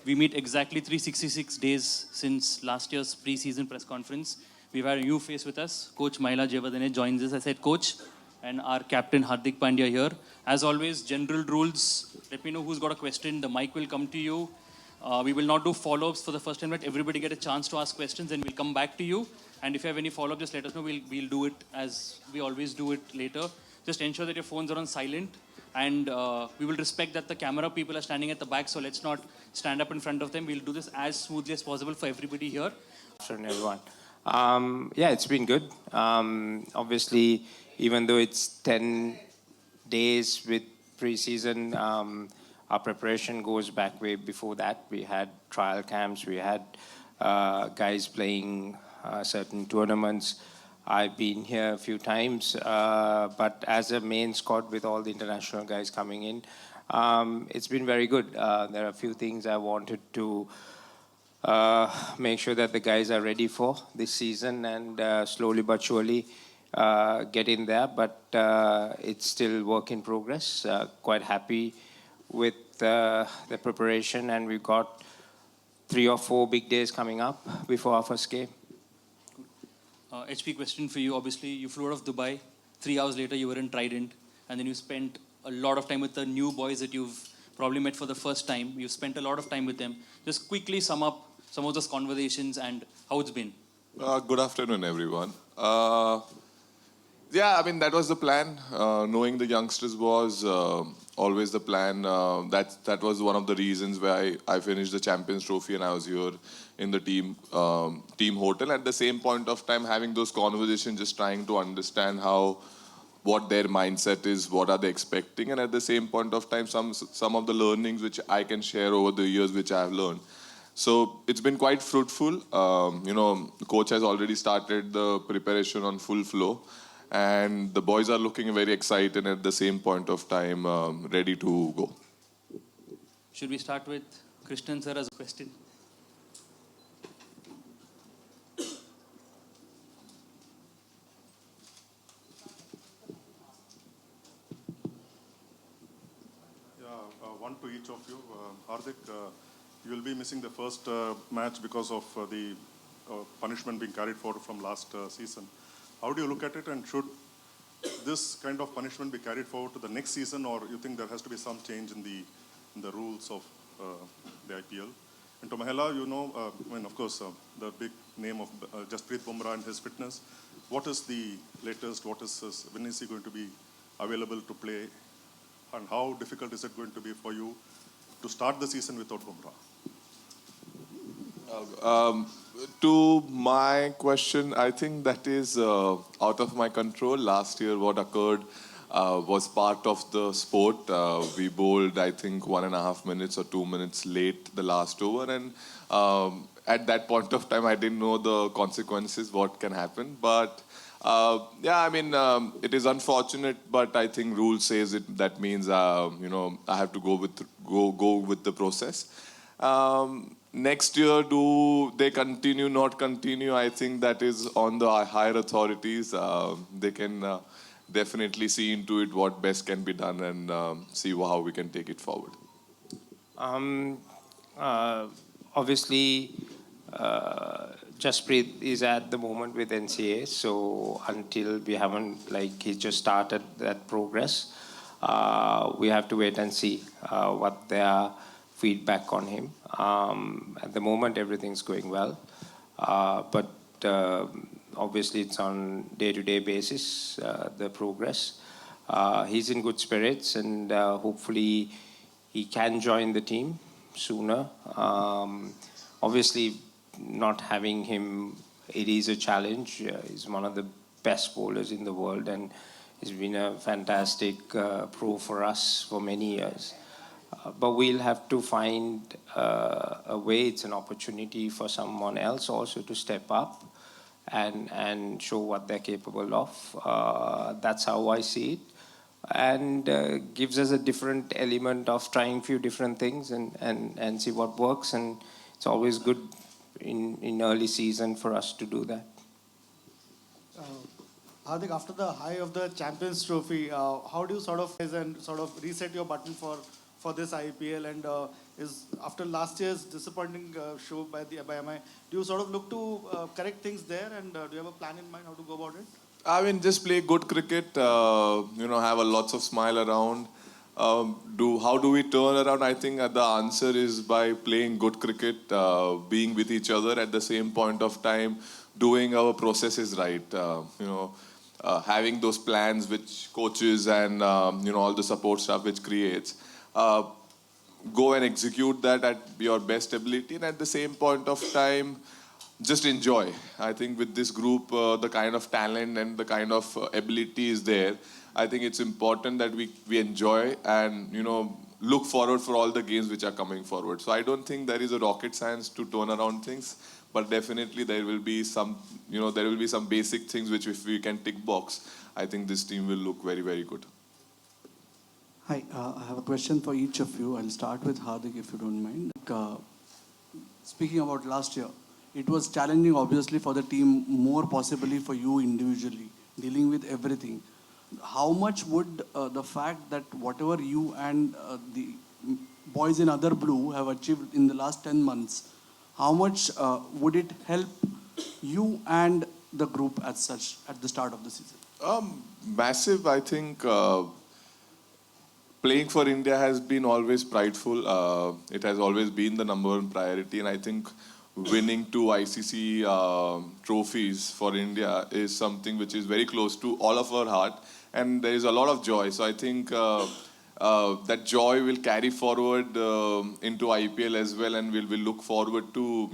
We meet exactly 366 days since last year's pre-season press conference. We've had a new face with us. Coach Mahela Jayawardene joins us. I said coach, and our captain Hardik Pandya here. As always, general rules. Let me know who's got a question. The mic will come to you. We will not do follow-ups for the first time. Let everybody get a chance to ask questions, and we'll come back to you. And if you have any follow-up, just let us know. We'll do it as we always do it later. Just ensure that your phones are on silent. And we will respect that the camera people are standing at the back, so let's not stand up in front of them. We'll do this as smoothly as possible for everybody here. Afternoon, everyone. Yeah, it's been good. Obviously, even though it's 10 days with pre-season, our preparation goes back way before that. We had trial camps, we had guys playing certain tournaments. I've been here a few times, but as a main squad with all the international guys coming in, it's been very good. There are a few things I wanted to make sure that the guys are ready for this season, and slowly but surely get in there. But it's still work in progress. Quite happy with the preparation, and we've got 3 or 4 big days coming up before our first game. HP, question for you. Obviously, you flew out of Dubai. 3 hours later, you were in Trident. And then you spent a lot of time with the new boys that you've probably met for the first time. You've spent a lot of time with them. Just quickly sum up some of those conversations and how it's been. Good afternoon, everyone. Yeah, I mean, that was the plan. Knowing the youngsters was always the plan. That was one of the reasons why I finished the Champions Trophy and I was here in the team hotel. At the same point of time, having those conversations, just trying to understand what their mindset is, what are they expecting, and at the same point of time, some of the learnings which I can share over the years, which I have learned. So it's been quite fruitful. The coach has already started the preparation on full flow. And the boys are looking very excited and at the same point of time ready to go. Should we start with Krishnan sir as a question? One to each of you. Hardik, you will be missing the first match because of the punishment being carried forward from last season. How do you look at it, and should this kind of punishment be carried forward to the next season, or you think there has to be some change in the rules of the IPL? And to Mahela, of course, the big name of Jasprit Bumrah and his fitness. What is the latest? When is he going to be available to play? And how difficult is it going to be for you to start the season without Bumrah? To my question, I think that is out of my control. Last year, what occurred was part of the sport. We bowled, I think, 1.5 minutes or 2 minutes late the last over. And at that point of time, I didn't know the consequences, what can happen. But it is unfortunate, but I think rule says it. That means, I have to go with the process. Next year, do they continue, not continue? I think that is on the higher authorities. They can definitely see into it what best can be done and see how we can take it forward. Obviously, Jasprit is at the moment with NCA, so until we haven't, he just started that progress, we have to wait and see what their feedback on him. At the moment, everything's going well, but obviously it's on day-to-day basis, the progress. He's in good spirits, and hopefully he can join the team sooner. Obviously, not having him, it is a challenge. He's one of the best bowlers in the world, and he's been a fantastic pro for us for many years. But we'll have to find a way. It's an opportunity for someone else also to step up and show what they're capable of. That's how I see it. And gives us a different element of trying a few different things and see what works. And it's always good in early season for us to do that. Hardik, after the high of the Champions Trophy, how do you sort of reset your button for this IPL, and is after last year's disappointing show by MI. Do you sort of look to correct things there, and do you have a plan in mind how to go about it? I mean, just play good cricket. Have a lots of smile around. How do we turn around? I think the answer is by playing good cricket, being with each other at the same point of time, doing our processes right. Having those plans which coaches and all the support staff which creates. Go and execute that at your best ability, and at the same point of time, just enjoy. I think with this group, the kind of talent and the kind of ability is there. I think it's important that we enjoy and look forward for all the games which are coming forward. So I don't think there is a rocket science to turn around things, but definitely there will be some basic things which if we can tick box, I think this team will look very, very good. Hi, I have a question for each of you. I'll start with Hardik, if you don't mind. Speaking about last year, it was challenging, obviously, for the team, more possibly for you individually, dealing with everything. How much would the fact that whatever you and the boys in other blue have achieved in the last 10 months, how much would it help you and the group as such at the start of the season? Massive, I think. Playing for India has been always prideful. It has always been the number one priority, and I think winning 2 ICC trophies for India is something which is very close to all of our heart, and there is a lot of joy. So I think that joy will carry forward into IPL as well, and we'll look forward to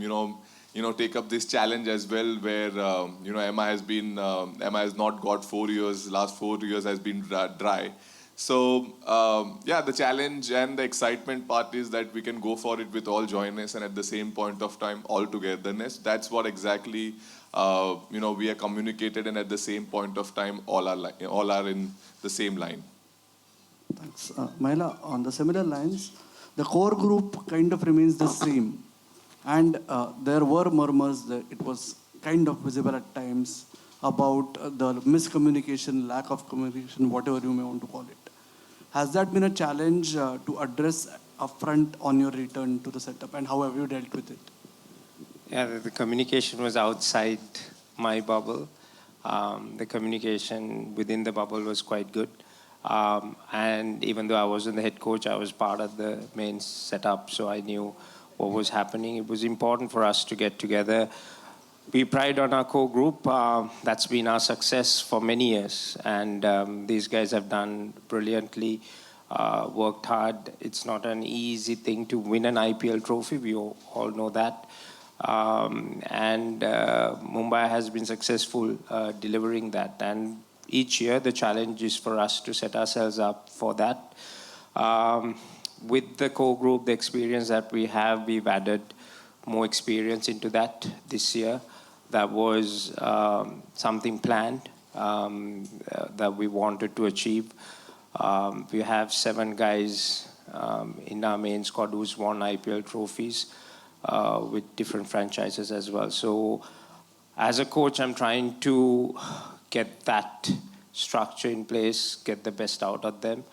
take up this challenge as well, where Emma has not got 4 years. Last 4 years has been dry. So, the challenge and the excitement part is that we can go for it with all joyness and at the same point of time, all togetherness. That's what exactly, we are communicated, and at the same point of time, all are in the same line. Thanks. Mahela, on the similar lines, the core group kind of remains the same. And there were murmurs that it was kind of visible at times about the miscommunication, lack of communication, whatever you may want to call it. Has that been a challenge to address upfront on your return to the setup, and how have you dealt with it? Yeah, the communication was outside my bubble. The communication within the bubble was quite good. And even though I wasn't the head coach, I was part of the main setup, so I knew what was happening. It was important for us to get together. We pride on our core group. That's been our success for many years. And these guys have done brilliantly, worked hard. It's not an easy thing to win an IPL trophy. We all know that. Mumbai has been successful delivering that. And each year, the challenge is for us to set ourselves up for that. With the core group, the experience that we have, we've added more experience into that this year. That was something planned that we wanted to achieve. We have 7 guys in our main squad who's won IPL trophies with different franchises as well. So as a coach, I'm trying to get that structure in place, get the best out of them,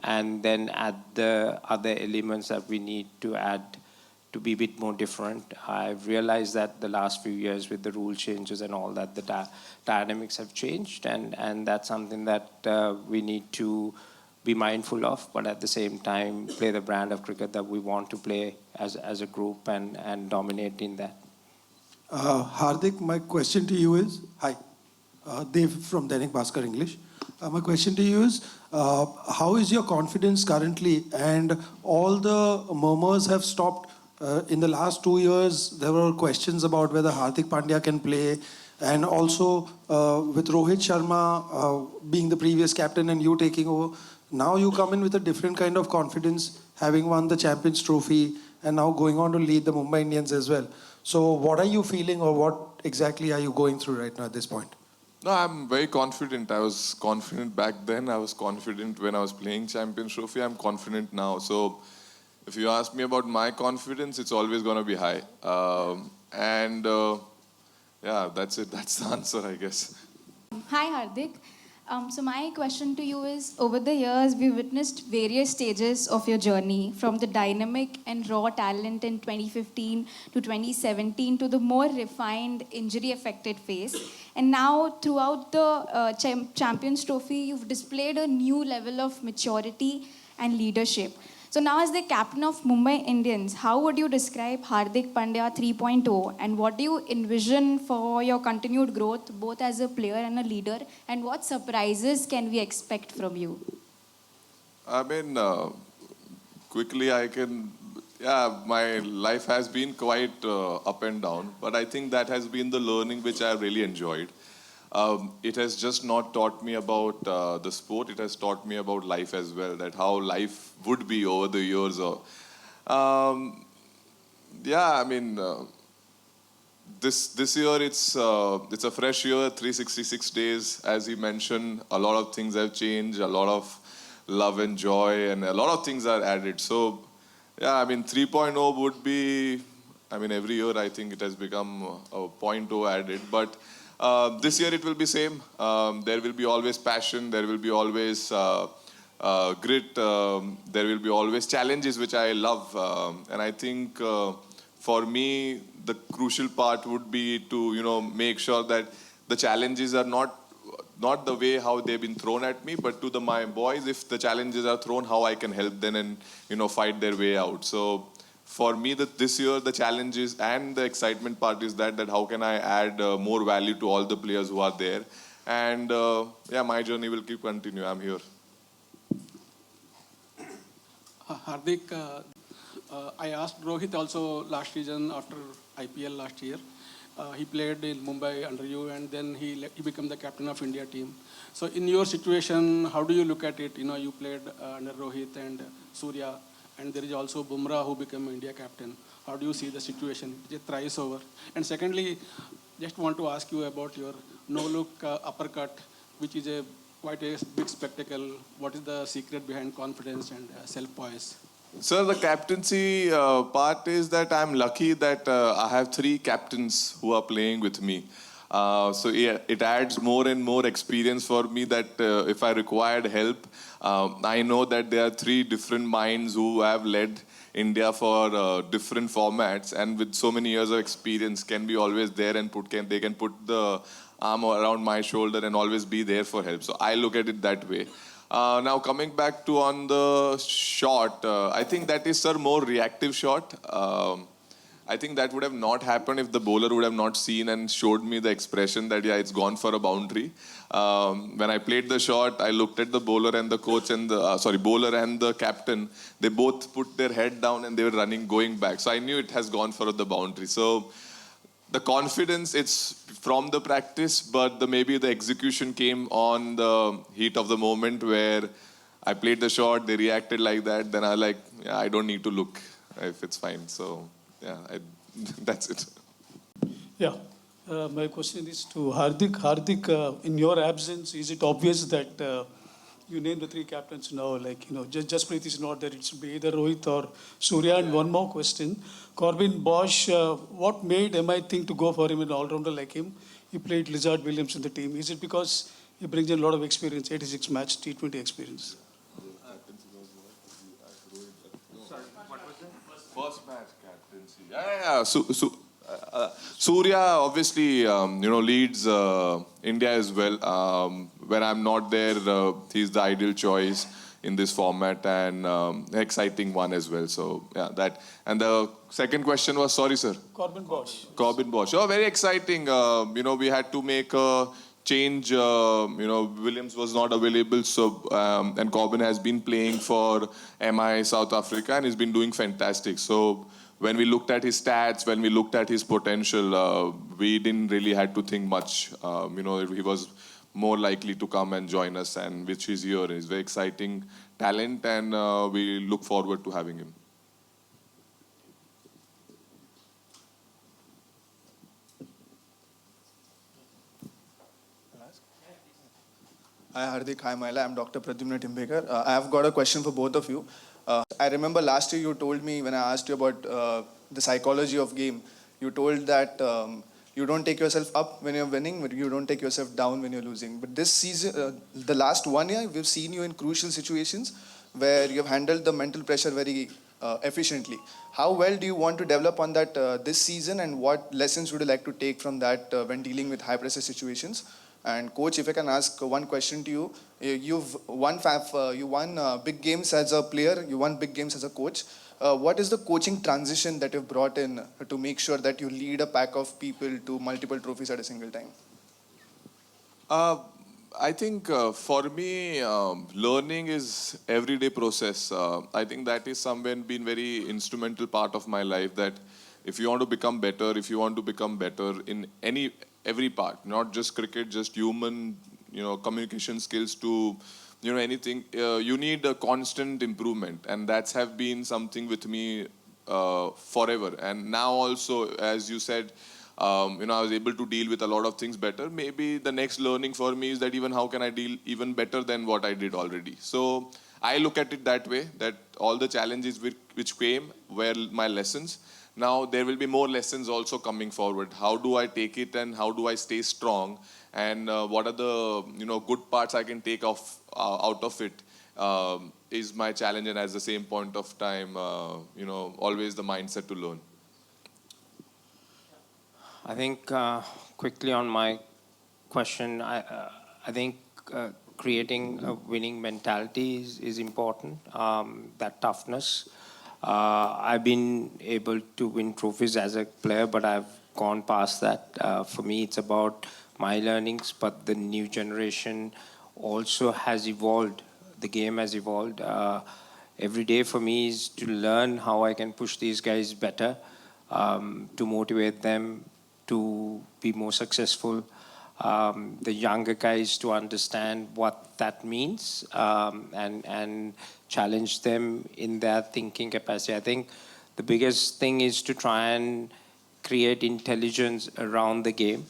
and then add the other elements that we need to add to be a bit more different. I've realized that the last few years with the rule changes and all that, the dynamics have changed, and that's something that we need to be mindful of, but at the same time play the brand of cricket that we want to play as a group and dominate in that. Hardik, my question to you is, hi, Dev from Dainik Bhaskar English. My question to you is, how is your confidence currently? And all the murmurs have stopped. In the last 2 years, there were questions about whether Hardik Pandya can play. And also with Rohit Sharma being the previous captain and you taking over, now you come in with a different kind of confidence, having won the Champions Trophy and now going on to lead the Mumbai Indians as well. So what are you feeling, or what exactly are you going through right now at this point? No, I'm very confident. I was confident back then. I was confident when I was playing Champions Trophy. I'm confident now. So if you ask me about my confidence, it's always going to be high. That's it. That's the answer, I guess. Hi, Hardik. So my question to you is, over the years, we witnessed various stages of your journey, from the dynamic and raw talent in 2015 to 2017 to the more refined, injury-affected phase. And now, throughout the Champions Trophy, you've displayed a new level of maturity and leadership. So now, as the captain of Mumbai Indians, how would you describe Hardik Pandya 3.0, and what do you envision for your continued growth, both as a player and a leader, and what surprises can we expect from you? I mean, quickly I can, yeah, my life has been quite up and down, but I think that has been the learning which I have really enjoyed. It has just not taught me about the sport, it has taught me about life as well, that how life would be over the years. Yeah, I mean, this year it's a fresh year, 366 days. As he mentioned, a lot of things have changed, a lot of love and joy, and a lot of things are added. So, yeah, I mean, 3.0 would be, I mean, every year I think it has become a 0.0 added, but this year it will be same. There will be always passion, there will be always grit, there will be always challenges which I love. And I think for me, the crucial part would be to, make sure that the challenges are not the way how they've been thrown at me, but to my boys, if the challenges are thrown, how I can help them and, fight their way out. So for me, this year, the challenges and the excitement part is that how can I add more value to all the players who are there. And yeah, my journey will keep continue. I'm here. Hardik, I asked Rohit also last season after IPL last year. He played in Mumbai under you, and then he became the captain of India team. So in your situation, how do you look at it? You played under Rohit and Surya, and there is also Bumrah who became India captain. How do you see the situation? Is it thrice over? And secondly, just want to ask you about your no-look uppercut, which is quite a big spectacle. What is the secret behind confidence and self-poise? Sir, the captaincy part is that I'm lucky that I have 3 captains who are playing with me. So yeah, it adds more and more experience for me that if I required help, I know that there are 3 different minds who have led India for different formats, and with so many years of experience can be always there and they can put the arm around my shoulder and always be there for help. So I look at it that way. Now coming back to on the shot, I think that is, sir, more reactive shot. I think that would have not happened if the bowler would have not seen and showed me the expression that, yeah, it's gone for a boundary. When I played the shot, I looked at the bowler and the coach and bowler and the captain. They both put their head down and they were going back. So I knew it has gone for the boundary. So the confidence, it's from the practice, but maybe the execution came on the heat of the moment where I played the shot, they reacted like that. Then I yeah, I don't need to look if it's fine. So yeah, that's it. Yeah, my question is to Hardik. Hardik, in your absence, is it obvious that you named the 3 captains now? Jasprit is not there. It's either Rohit or Surya. And one more question. Corbin Bosch, what made MI think to go for him, an all-rounder like him? He played Lizard Williams in the team. Is it because he brings in a lot of experience, 86 match, T20 experience? First match captaincy. Yeah. Surya obviously, leads India as well. When I'm not there, he's the ideal choice in this format and exciting one as well. So yeah, that. And the second question was, sorry, sir. Corbin Bosch. Corbin Bosch. Oh, very exciting. We had to make a change. Williams was not available, so and Corbin has been playing for MI South Africa and he's been doing fantastic. So when we looked at his stats, when we looked at his potential, we didn't really had to think much. He was more likely to come and join us, and which is here. He's very exciting talent, and we look forward to having him. Hi Hardik, hi Maila, I'm Dr. Pradyumna Timbekar. I have got a question for both of you. I remember last year you told me, when I asked you about the psychology of game, you told that You don't take yourself up when you're winning, but you don't take yourself down when you're losing. But this season, the last 1 year, we've seen you in crucial situations where you've handled the mental pressure very efficiently. How well do you want to develop on that this season, and what lessons would you like to take from that when dealing with high pressure situations? And coach, if I can ask one question to you, you've won big games as a player, you won big games as a coach. What is the coaching transition that you've brought in to make sure that you lead a pack of people to multiple trophies at a single time? I think for me, learning is everyday process. I think that is somewhere been very instrumental part of my life. That if you want to become better, if you want to become better in every part, not just cricket, just human, communication skills to, anything. You need a constant improvement, and that's have been something with me forever. And now also, as you said. I was able to deal with a lot of things better. Maybe the next learning for me is that even how can I deal even better than what I did already. So I look at it that way, that all the challenges which came were my lessons. Now there will be more lessons also coming forward. How do I take it and how do I stay strong? And what are the good parts I can take off out of it is my challenge. And at the same point of time, always the mindset to learn. I think quickly on my question, I think creating a winning mentality is important, that toughness. I've been able to win trophies as a player, but I've gone past that. For me, it's about my learnings, but the new generation also has evolved. The game has evolved. Every day for me is to learn how I can push these guys better, to motivate them, to be more successful, the younger guys to understand what that means, and challenge them in their thinking capacity. I think the biggest thing is to try and create intelligence around the game,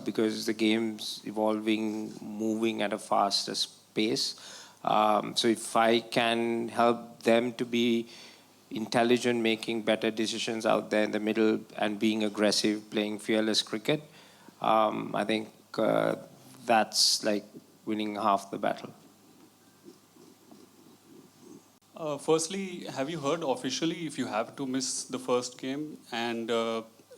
because the game's evolving, moving at a faster pace. So if I can help them to be intelligent, making better decisions out there in the middle, and being aggressive, playing fearless cricket, I think that's like winning half the battle. Firstly, have you heard officially if you have to miss the first game? And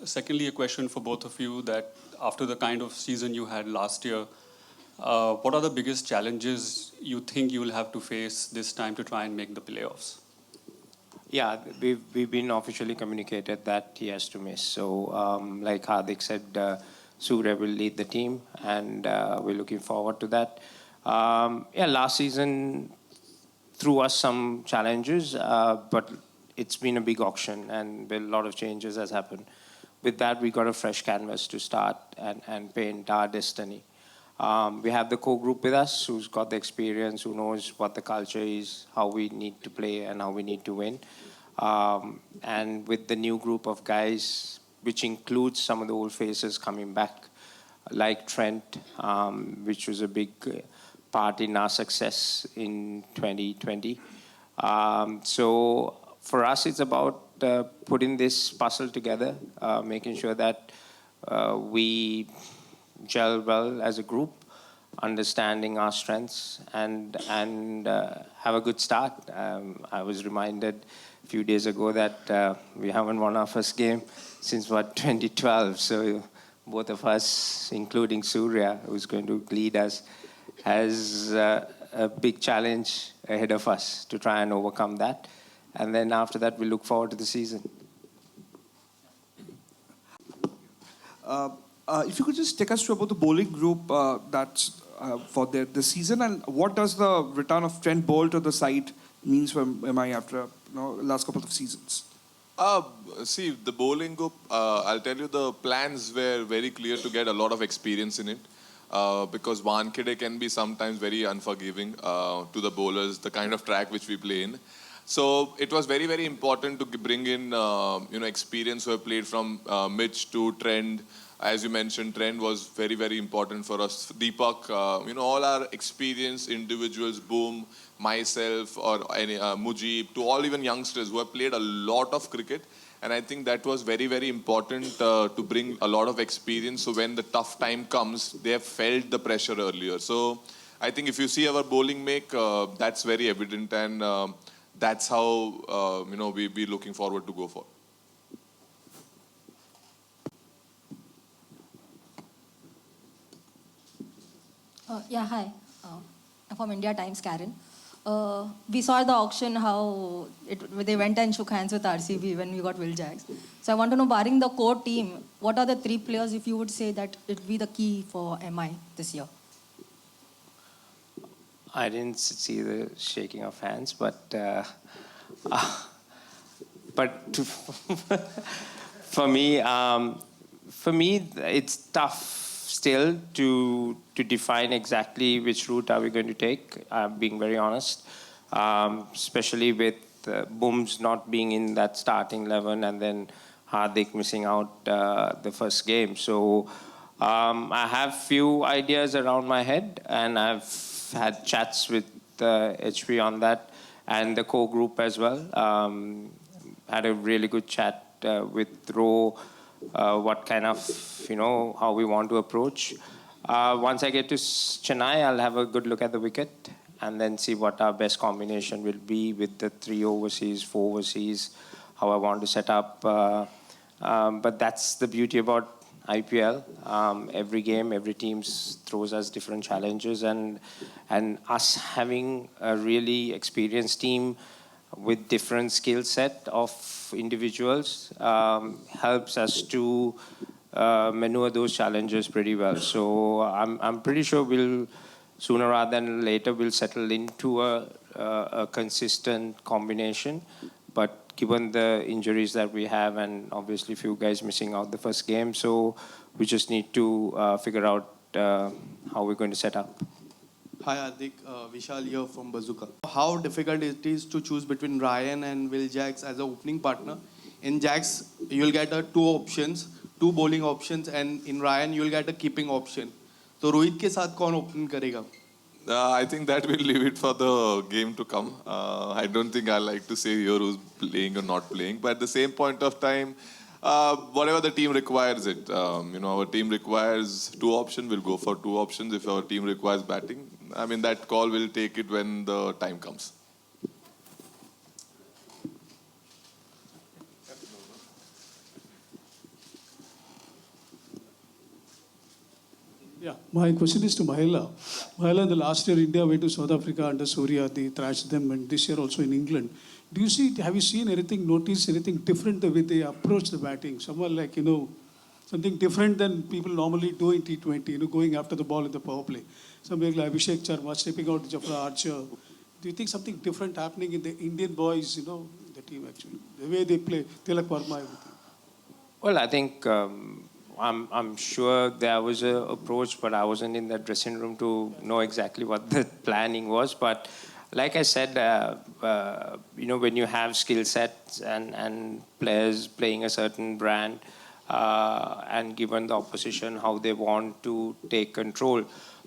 secondly, a question for both of you, that after the kind of season you had last year, what are the biggest challenges you think you will have to face this time to try and make the playoffs? Yeah, we've been officially communicated that he has to miss. So, like Hardik said, Surya will lead the team, and we're looking forward to that. Last season threw us some challenges, but it's been a big auction, and a lot of changes has happened. With that, we got a fresh canvas to start and paint our destiny. We have the core group with us who's got the experience, who knows what the culture is, how we need to play and how we need to win. And with the new group of guys, which includes some of the old faces coming back, like Trent, which was a big part in our success in 2020. So for us, it's about putting this puzzle together, making sure that we gel well as a group, understanding our strengths, and have a good start. I was reminded a few days ago that we haven't won our first game since 2012. So both of us, including Surya, who's going to lead us, has a big challenge ahead of us to try and overcome that. And then after that, we look forward to the season. If you could just take us through about the bowling group that's for the season, and what does the return of Trent Boult to the side means for MI after last couple of seasons? See, the bowling group, I'll tell you, the plans were very clear to get a lot of experience in it, because Wankhede can be sometimes very unforgiving to the bowlers, the kind of track which we play in. So it was very, very important to bring in experience who have played from Mitch to Trent. As you mentioned, Trent was very, very important for us. Deepak, all our experienced individuals, Boom, myself, or any Mujib, to all even youngsters who have played a lot of cricket And I think that was very, very important to bring a lot of experience. So when the tough time comes, they have felt the pressure earlier. So I think if you see our bowling make, that's very evident, and that's how we're looking forward to go for. Yeah, hi. I'm from India Times, Karen. We saw at the auction how they went and shook hands with RCB when we got Will Jacks. So I want to know, barring the core team, what are the 3 players, if you would say, that it would be the key for MI this year? I didn't see the shaking of hands, but for me, it's tough still to define exactly which route are we going to take. Being very honest, especially with Booms not being in that starting 11 and then Hardik missing out the first game. So I have few ideas around my head, and I've had chats with HP on that and the core group as well. Had a really good chat with Ro, what kind of, how we want to approach. Once I get to Chennai, I'll have a good look at the wicket and then see what our best combination will be with the 3 overseas, 4 overseas, how I want to set up. But that's the beauty about IPL. Every game, every team throws us different challenges, and us having a really experienced team with different skill set of individuals helps us to maneuver those challenges pretty well. So I'm pretty sure we'll sooner rather than later we'll settle into a consistent combination. But given the injuries that we have, and obviously a few guys missing out the first game, so we just need to figure out how we're going to set up. Hi Hardik, Vishal here from Bazooka. How difficult it is to choose between Ryan and Will Jacks as an opening partner? In Jacks, you'll get 2 options, 2 bowling options, and in Ryan, you'll get a keeping option. So Rohit के साथ कौन open करेगा? I think that we'll leave it for the game to come. I don't think I like to say here who's playing or not playing, but at the same point of time, whatever the team requires it. Our team requires 2 options, we'll go for 2 options. If our team requires batting, I mean, that call will take it when the time comes. Yeah, my question is to Mahela. Mahela, in the last year, India went to South Africa under Surya. They thrashed them, and this year also in England. Have you seen anything, noticed anything different the way they approach the batting? Someone like, something different than people normally do in T20, going after the ball in the power play. Somebody like Abhishek Sharma stepping out Jafra Archer. Do you think something different happening in the Indian boys, the team actually? The way they play, Tilak Verma, everything. Well, I think I'm sure there was an approach, but I wasn't in that dressing room to know exactly what the planning was. But like I said, when you have skill sets and players playing a certain brand, and given the opposition how they want to take control,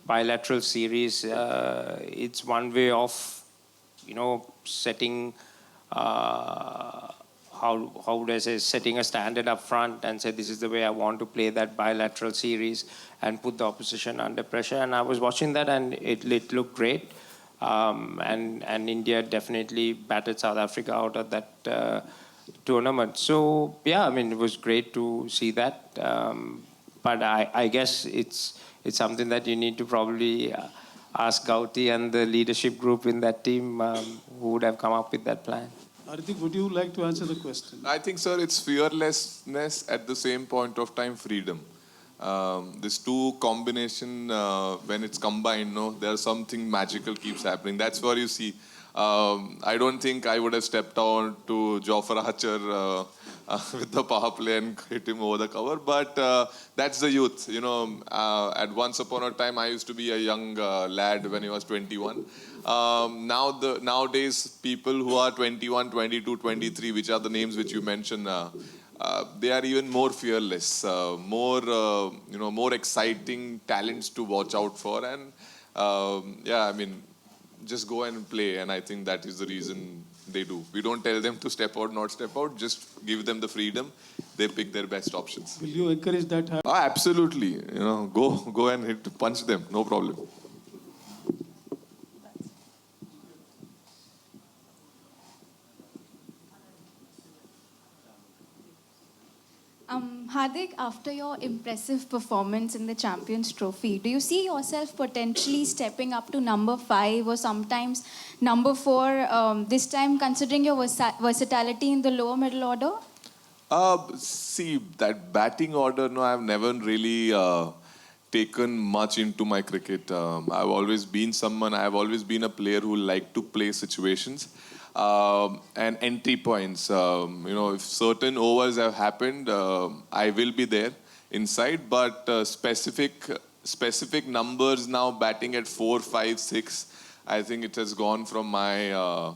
bilateral series, it's one way of, setting, how would I say, setting a standard up front and say, this is the way I want to play that bilateral series and put the opposition under pressure. And I was watching that, and it looked great. And India definitely battered South Africa out of that tournament. So, yeah, I mean, it was great to see that. But I guess it's something that you need to probably ask Gauti and the leadership group in that team who would have come up with that plan. Hardik, would you like to answer the question? I think, sir, it's fearlessness at the same point of time, freedom. This 2 combination, when it's combined, there's something magical keeps happening. That's where you see. I don't think I would have stepped on to Jofra Archer with the power play and hit him over the cover, but that's the youth. At once upon a time, I used to be a young lad when I was 21. Nowadays, people who are 21, 22, 23, which are the names which you mentioned, they are even more fearless, more exciting talents to watch out for. And just go and play. And I think that is the reason they do. We don't tell them to step out, not step out. Just give them the freedom. They pick their best options. Will you encourage that? Absolutely. Go and punch them. No problem. Hardik, after your impressive performance in the Champions Trophy, do you see yourself potentially stepping up to number 5 or sometimes number 4, this time considering your versatility in the lower middle order? See, that batting order, no, I've never really taken much into my cricket. I've always been a player who liked to play situations. And entry points. If certain overs have happened, I will be there inside. But specific numbers now, batting at 4, 5, 6, I think it has gone from my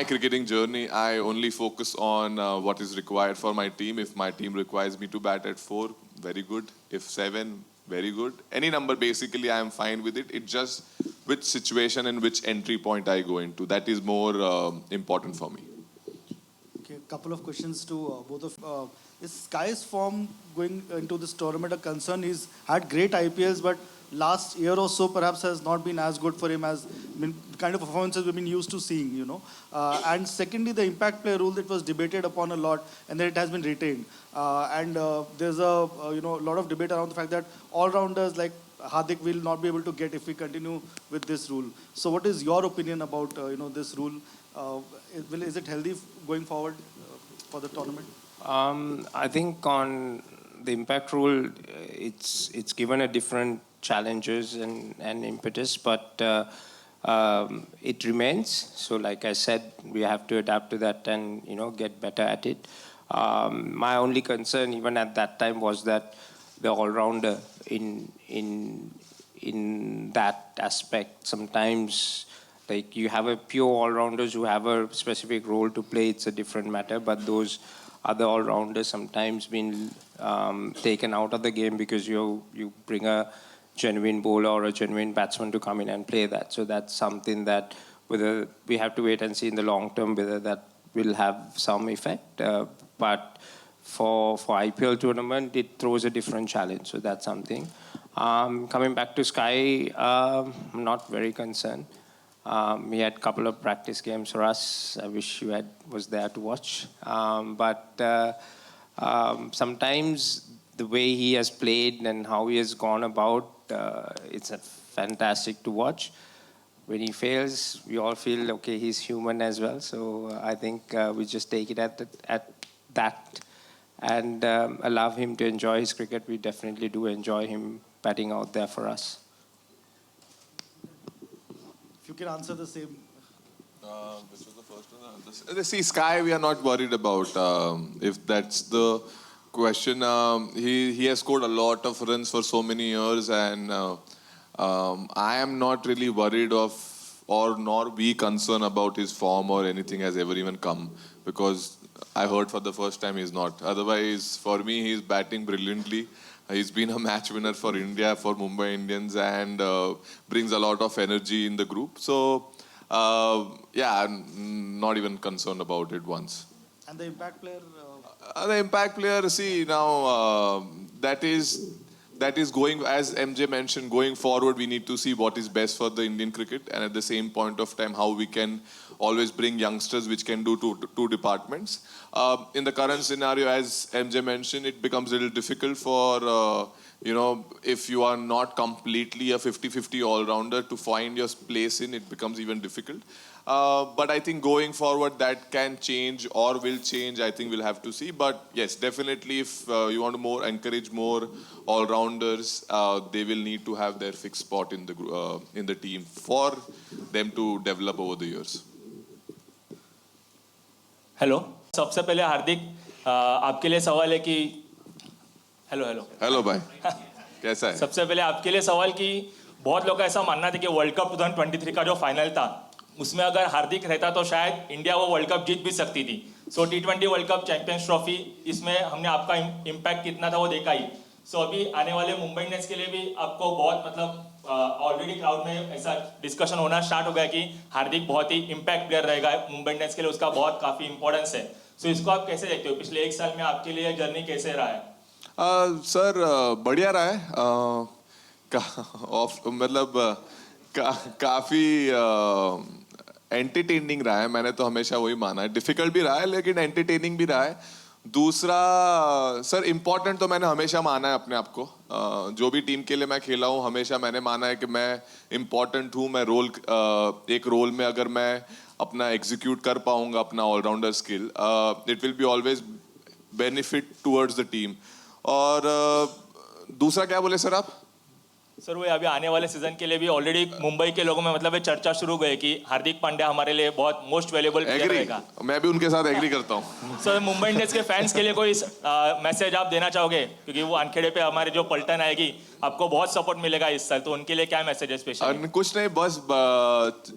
cricketing journey. I only focus on what is required for my team. If my team requires me to bat at 4, very good. If 7, very good. Any number, basically, I am fine with it. It's just which situation and which entry point I go into. That is more important for me. Okay, a couple of questions to both of is Sky's form going into this tournament a concern? He's had great IPLs, but last year or so perhaps has not been as good for him as kind of performances we've been used to seeing, And secondly, the impact player rule that was debated upon a lot and then it has been retained. There's a lot of debate around the fact that all-rounders like Hardik will not be able to get if we continue with this rule. So what is your opinion about this rule? Is it healthy going forward for the tournament? I think on the impact rule, it's given a different challenges and impetus, but it remains. So like I said, we have to adapt to that and get better at it. My only concern even at that time was that the all-rounder in that aspect, sometimes like you have a pure all-rounders who have a specific role to play, it's a different matter, but those other all-rounders sometimes been taken out of the game because you bring a genuine bowler or a genuine batsman to come in and play that. So that's something that whether we have to wait and see in the long term whether that will have some effect. But for IPL tournament, it throws a different challenge. So that's something. Coming back to Sky, I'm not very concerned. We had a couple of practice games for us. I wish you was there to watch. But sometimes the way he has played and how he has gone about, it's fantastic to watch. When he fails, we all feel, okay, he's human as well. So I think we just take it at that and allow him to enjoy his cricket. We definitely do enjoy him batting out there for us. If you can answer the same. Which was the first one? See, Sky, we are not worried about. If that's the question, he has scored a lot of runs for so many years, and I am not really worried nor be concerned about his form or anything has ever even come, because I heard for the first time he's not. Otherwise, for me, he's batting brilliantly. He's been a match winner for India, for Mumbai Indians, and brings a lot of energy in the group. So, I'm not even concerned about it once. And the impact player? The impact player, see, now that is going, as MJ mentioned, going forward, we need to see what is best for the Indian cricket, and at the same point of time, how we can always bring youngsters which can do two departments. In the current scenario, as MJ mentioned, it becomes a little difficult for, if you are not completely a 50-50 all-rounder to find your place in, it becomes even difficult. But I think going forward, that can change or will change. I think we'll have to see. But yes, definitely, if you want to encourage more all-rounders, they will need to have their fixed spot in the team for them to develop over the years. Hello, सबसे पहले हार्दिक आपके लिए सवाल है कि hello भाई, कैसा है? सबसे पहले आपके लिए सवाल कि बहुत लोग का ऐसा मानना था कि वर्ल्ड कप 2023 का जो फाइनल था उसमें अगर हार्दिक रहता तो शायद इंडिया वो वर्ल्ड कप जीत भी सकती थी. सो T20 world cup champions trophy, इसमें हमने आपका इम्पैक्ट कितना था वो देखा ही. सो अभी आने वाले मुंबई इंडियंस के लिए भी आपको बहुत ऑलरेडी क्राउड में ऐसा डिस्कशन होना स्टार्ट हो गया कि हार्दिक बहुत ही इम्पैक्ट प्लेयर रहेगा मुंबई इंडियंस के लिए, उसका बहुत काफ़ी इंपॉर्टेंस है. सो इसको आप कैसे देखते हो? पिछले एक साल में आपके लिए जर्नी कैसे रहा है? सर बढ़िया रहा है. मतलब काफ़ी एंटरटेनिंग रहा है. मैंने तो हमेशा वही माना है. डिफिकल्ट भी रहा है लेकिन एंटरटेनिंग भी रहा है. दूसरा सर इम्पोर्टेंट तो मैंने हमेशा माना है अपने आप को. जो भी टीम के लिए मैं खेला हूँ हमेशा मैंने माना है कि मैं इम्पोर्टेंट हूँ. मैं एक रोल में अगर मैं अपना एग्जीक्यूट कर पाऊंगा अपना allrounder skill, it will be always benefit towards the team. और दूसरा क्या बोले सर आप? सर वो अभी आने वाले सीजन के लिए भी ऑलरेडी मुंबई के लोगों में मतलब ये चर्चा शुरू हो गई कि हार्दिक पांड्या हमारे लिए बहुत मोस्ट वैल्यूएबल प्लेयर रहेगा. मैं भी उनके साथ एग्री करता हूँ. सर मुंबई इंडियंस के फैंस के लिए कोई मैसेज आप देना चाहोगे? क्योंकि वो अनखेड़े पे हमारे जो पलटन आएगी आपको बहुत सपोर्ट मिलेगा इस साल, तो उनके लिए क्या मैसेज है स्पेशल? कुछ नहीं, बस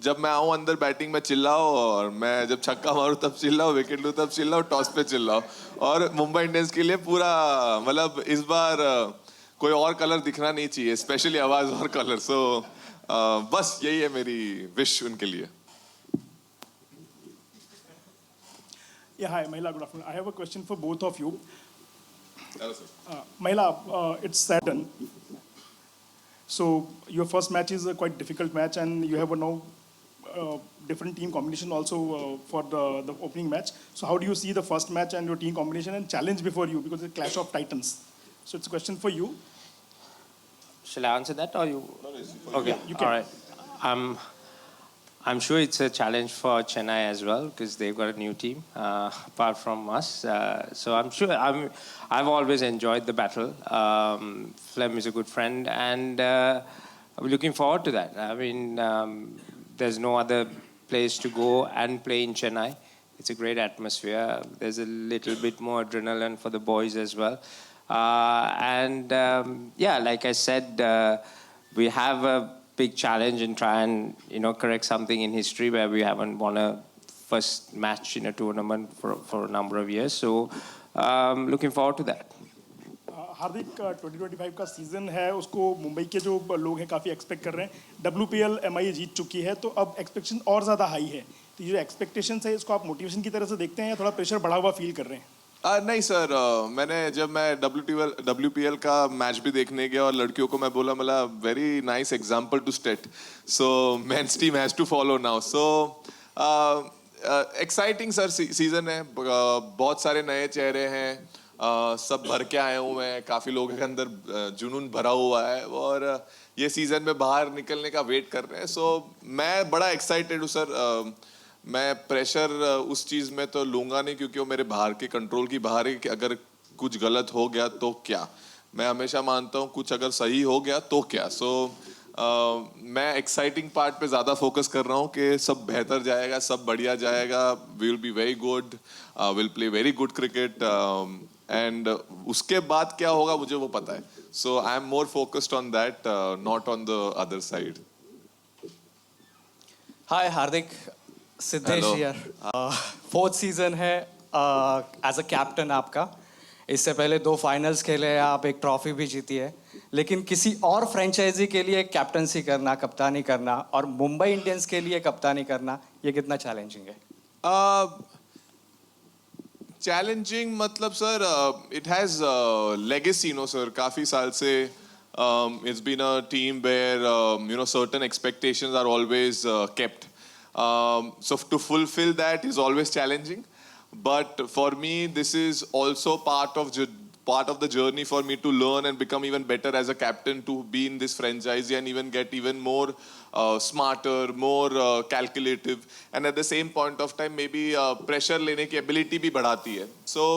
जब मैं आऊँ अंदर बैटिंग में चिल्लाओ, और मैं जब छक्का मारूँ तब चिल्लाओ, विकेट लूँ तब चिल्लाओ, टॉस पे चिल्लाओ. और मुंबई इंडियंस के लिए पूरा मतलब इस बार कोई और कलर दिखना नहीं चाहिए, स्पेशली आवाज और कलर. सो बस यही है मेरी विश उनके लिए. Yeah, hi, Mahila, good afternoon. I have a question for both of you. Hello, sir. Mahila, it's Saturn. So your first match is a quite difficult match, and you have a now different team combination also for the opening match. So how do you see the first match and your team combination and challenge before you, because it's a clash of titans? So it's a question for you. Shall I answer that or you? Okay, Yeah, you can. all right. I'm sure it's a challenge for Chennai as well because they've got a new team apart from us. So I'm sure I've always enjoyed the battle. Flem is a good friend, and I'm looking forward to that. I mean, there's no other place to go and play in Chennai. It's a great atmosphere. There's a little bit more adrenaline for the boys as well. Yeah, like I said, we have a big challenge and try and correct something in history where we haven't won a first match in a tournament for a number of years. So looking forward to that. हार्दिक 2025 का season है, उसको मुंबई के जो लोग हैं काफ़ी expect कर रहे हैं. WPL MI जीत चुकी है, तो अब एक्सपेक्टेशन और ज़्यादा हाई है. तो ये जो एक्सपेक्टेशंस है इसको आप मोटिवेशन की तरह से देखते हैं या थोड़ा प्रेशर बढ़ा हुआ फील कर रहे हैं? नहीं सर, जब मैं WPL का मैच भी देखने गया और लड़कियों को मैं बोला मतलब very nice example to state. So men's team has to follow now. So exciting sir season है. बहुत सारे नए चेहरे हैं, सब भर के आए हूँ मैं. काफ़ी लोगों के अंदर जुनून भरा हुआ है और ये सीज़न में बाहर निकलने का वेट कर रहे हैं. सो मैं बड़ा एक्साइटेड हूँ सर. मैं प्रेशर उस चीज़ में तो लूँगा नहीं क्योंकि वो मेरे बाहर के कंट्रोल की बाहर है कि अगर कुछ गलत हो गया तो क्या. मैं हमेशा मानता हूँ कुछ अगर सही हो गया तो क्या. सो मैं एक्साइटिंग पार्ट पे ज़्यादा फोकस कर रहा हूँ कि सब बेहतर जाएगा, सब बढ़िया जाएगा. We will be very good, will play very good cricket, and उसके बाद क्या होगा मुझे वो पता है. So I am more focused on that, not on the other side. Hi Hardik, Siddhesh here. Fourth season है एज अ कैप्टन आपका. इससे पहले 2 फाइनल्स खेले हैं आप, एक ट्रॉफी भी जीती है. लेकिन किसी और फ्रेंचाइजी के लिए कैप्टनसी करना, कप्तानी करना, और मुंबई इंडियंस के लिए कप्तानी करना, ये कितना चैलेंजिंग है? चैलेंजिंग मतलब sir it has legacy. No sir, काफ़ी साल से it's been a team where certain expectations are always kept. So to fulfill that is always challenging. But for me, this is also part of the journey for me to learn and become even better as a captain, to be in this franchise and even get even more smarter, more calculative, and at the same point of time maybe pressure लेने की ability भी बढ़ाती है. So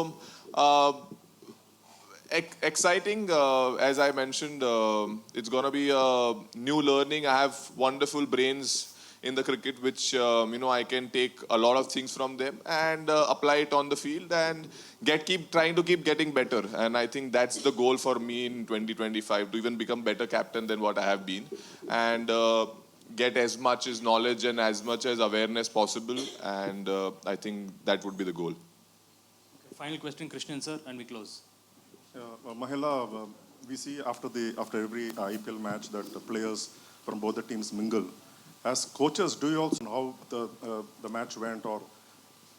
exciting, as I mentioned, it's gonna be a new learning. I have wonderful brains in the cricket, which I can take a lot of things from them and apply it on the field and keep trying to keep getting better. And I think that's the goal for me in 2025, to even become better captain than what I have been, and get as much as knowledge and as much as awareness possible. And I think that would be the goal. Final question, Krishnan sir, and we close. Mahila, we see after every IPL match that the players from both the teams mingle. As coaches, do you also know how the match went, or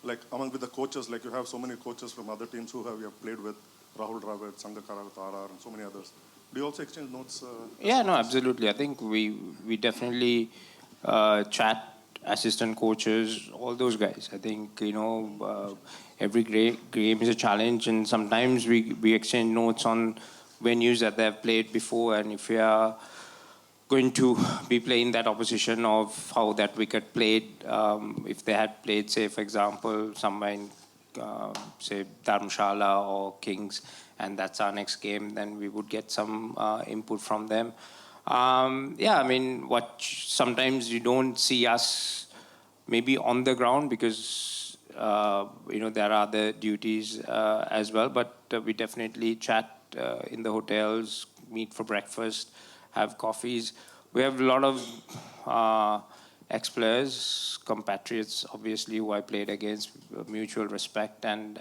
like among with the coaches, like you have so many coaches from other teams who you have played with, Rahul Dravid, Sangakkara with RR, and so many others. Do you also exchange notes? Yeah, no, absolutely. I think we definitely chat assistant coaches, all those guys. I think, every game is a challenge, and sometimes we exchange notes on venues that they've played before, and if we are going to be playing that opposition, of how that wicket played, if they had played, say, for example, somewhere in, say, Dharamshala or Kings, and that's our next game, then we would get some input from them. Yeah, I mean, sometimes you don't see us maybe on the ground because, there are other duties as well, but we definitely chat in the hotels, meet for breakfast, have coffees. We have a lot of ex-players, compatriots, obviously, who I played against, mutual respect, and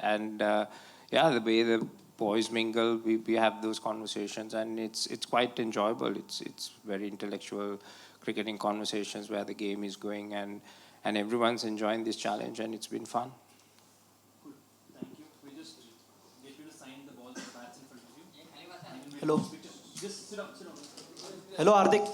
yeah, the way the boys mingle, we have those conversations, and it's quite enjoyable. It's very intellectual cricketing conversations where the game is going, and everyone's enjoying this challenge, and it's been fun. Thank you. We just get you to sign the balls and bats in front of you. Hello. Just sit up. Hello, Hardik.